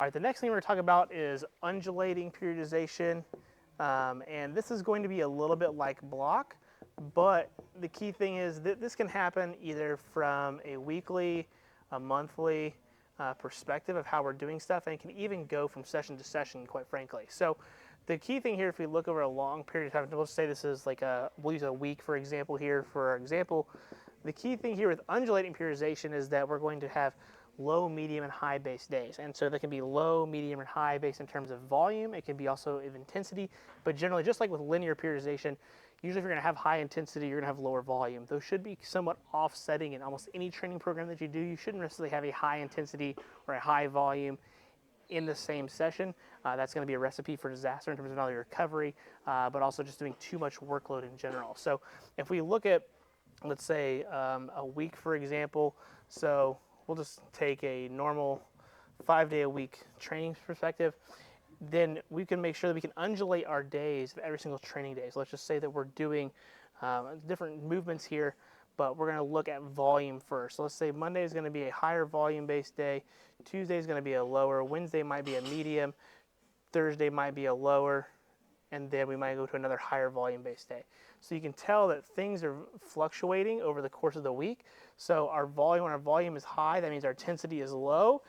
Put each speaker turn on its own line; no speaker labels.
All right, the next thing we're going to talk about is undulating periodization. And this is going to be a little bit like block, but the key thing is that this can happen either from a weekly, a monthly perspective of how we're doing stuff, and it can even go from session to session, quite frankly. So the key thing here, if we look over a long period of time, let's say this is like we'll use a week for example here for our example. The key thing here with undulating periodization is that we're going to have low, medium, and high base days. And so they can be low, medium, and high base in terms of volume. It can be also of intensity, but generally, just like with linear periodization, usually if you're going to have high intensity, you're going to have lower volume. Those should be somewhat offsetting in almost any training program that you do. You shouldn't necessarily have a high intensity or a high volume in the same session. That's going to be a recipe for disaster in terms of not only recovery, but also just doing too much workload in general. So if we look at, let's say, a week, for example, so we'll just take a normal 5-day-a-week training perspective, then we can make sure that we can undulate our days of every single training day. So let's just say that we're doing different movements here, but we're going to look at volume first. So let's say Monday is going to be a higher volume-based day, Tuesday is going to be a lower, Wednesday might be a medium, Thursday might be a lower, and then we might go to another higher volume-based day. So you can tell that things are fluctuating over the course of the week. So when our volume is high, that means our intensity is low.